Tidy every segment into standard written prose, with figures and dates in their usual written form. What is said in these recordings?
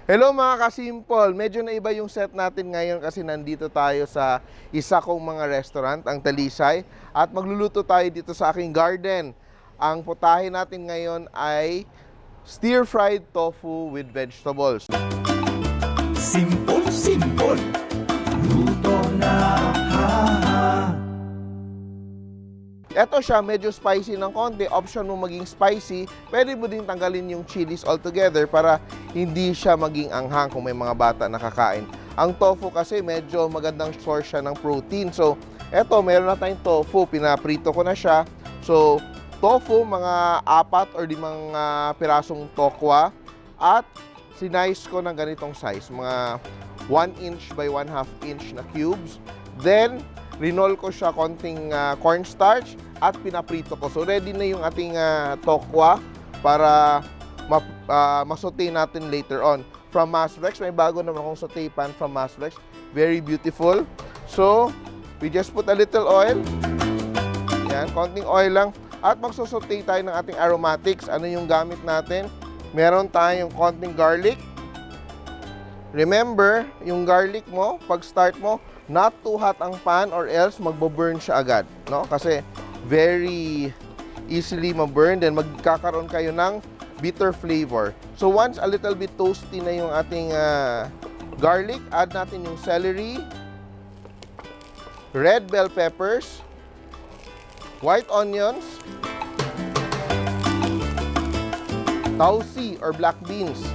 Hello mga ka-Simpol! Medyo naiba yung set natin ngayon kasi nandito tayo sa isa kong mga restaurant, ang Talisay. At magluluto tayo dito sa aking garden. Ang putahe natin ngayon ay stir-fried tofu with vegetables. Simpol, simpol, luto na Ito siya, medyo spicy ng konti. Option mo maging spicy. Pwede mo din tanggalin yung chilies altogether para hindi siya maging anghang kung may mga bata nakakain. Ang tofu kasi medyo magandang source siya ng protein. So, eto, meron na tayong tofu. Pinaprito ko na siya. So, tofu, mga 4 or 5 pirasong tokwa. At sinice ko ng ganitong size. Mga 1 inch by 1/2 inch na cubes. Then, rinol ko siya konting cornstarch at pinaprito ko. So, ready na yung ating tokwa para masote natin later on. From Masflex, may bago naman akong saute pan from Masflex. Very beautiful. So, we just put a little oil. Yan, konting oil lang. At magsosote tayo ng ating aromatics. Ano yung gamit natin? Meron tayong konting garlic. Remember, yung garlic mo, pag start mo, not too hot ang pan or else magbo-burn siya agad, no? Kasi very easily ma-burn, then magkakaroon kayo ng bitter flavor. So once a little bit toasty na yung ating garlic, add natin yung celery, red bell peppers, white onions, tausi or black beans,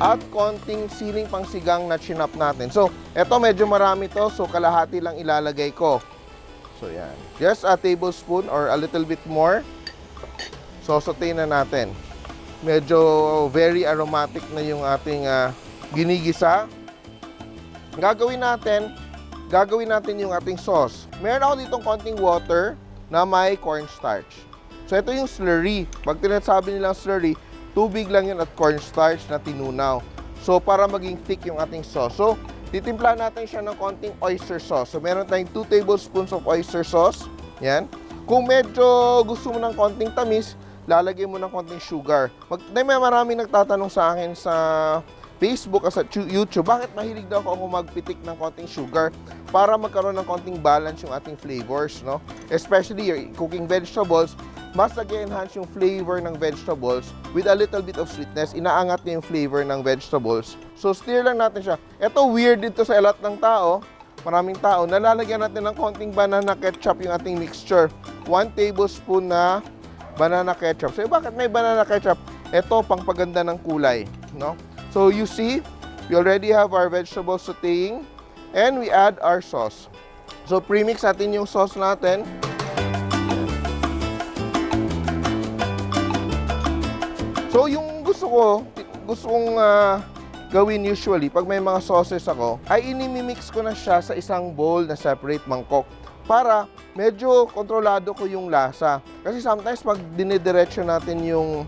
at konting siling pangsigang na chinap natin. So, eto medyo marami to, so kalahati lang ilalagay ko. So, yan. Just a tablespoon or a little bit more. So, saute na natin. Medyo very aromatic na yung ating ginigisa. Gagawin natin yung ating sauce. Meron ako ditong konting water na may cornstarch. So, ito yung slurry. Pag tinasabi nilang slurry, tubig lang yun at cornstarch na tinunaw. So, para maging thick yung ating sauce. So, titimpla natin siya ng konting oyster sauce. So, meron tayong 2 tablespoons of oyster sauce. Yan. Kung medyo gusto mo ng konting tamis, lalagay mo ng konting sugar. May marami nagtatanong sa akin sa Facebook at sa YouTube, bakit mahilig daw ako magpitik ng konting sugar para magkaroon ng konting balance yung ating flavors, no? Especially your cooking vegetables, mas nag-enhance yung flavor ng vegetables with a little bit of sweetness. Inaangat niya yung flavor ng vegetables. So, stir lang natin siya. Ito, weird dito sa lahat ng tao, maraming tao, nalalagyan natin ng konting banana ketchup yung ating mixture. 1 tablespoon na banana ketchup. So, bakit may banana ketchup? Ito, pangpaganda ng kulay, no? So, you see, we already have our vegetable sautéing and we add our sauce. So, premix natin yung sauce natin. So, yung gusto kong gawin usually, pag may mga sauces ako, ay inimimix ko na siya sa isang bowl na separate mangkok para medyo kontrolado ko yung lasa. Kasi sometimes, pag dinidiretso natin yung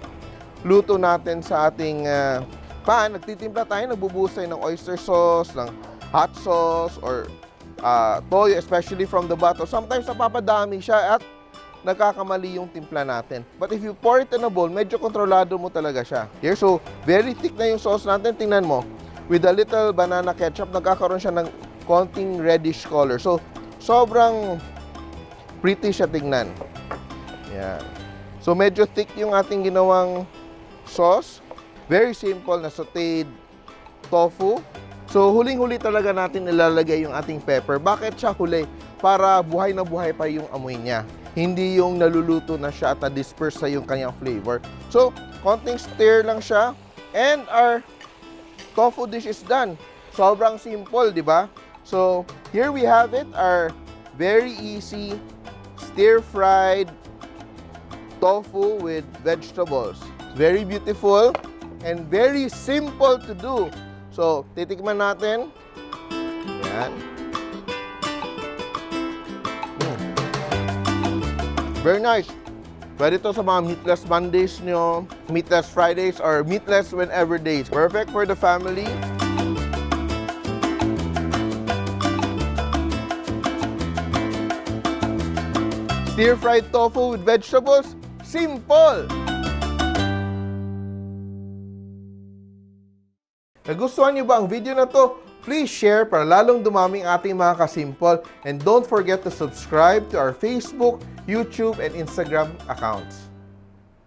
luto natin sa ating pan, nagtitimpla tayo, nagbubuhos tayo ng oyster sauce, ng hot sauce, or toyo, especially from the bottle. Sometimes, napapadami siya at nagkakamali yung timpla natin. But if you pour it in a bowl, medyo kontrolado mo talaga siya. Here, so, very thick na yung sauce natin. Tingnan mo, with a little banana ketchup, nagkakaroon siya ng konting reddish color. So, sobrang pretty siya tingnan. Yan. So, medyo thick yung ating ginawang sauce. Very simple na sauteed tofu. So, huling-huli talaga natin ilalagay yung ating pepper. Bakit siya huli? Para buhay na buhay pa yung amoy niya. Hindi yung naluluto na siya at na-disperse sa yung kanyang flavor. So, konting stir lang siya. And our tofu dish is done. Sobrang simple, di ba? So, here we have it. Our very easy stir-fried tofu with vegetables. Very beautiful and very simple to do. So, titikman natin. Yan. Very nice. Pwede ito sa mga meatless Mondays nyo, meatless Fridays, or meatless whenever days. Perfect for the family. Stir-fried tofu with vegetables. Simple! Nagustuhan niyo ba ang video na to? Please share para lalong dumami ang ating mga kasimpol. And don't forget to subscribe to our Facebook, YouTube, and Instagram accounts.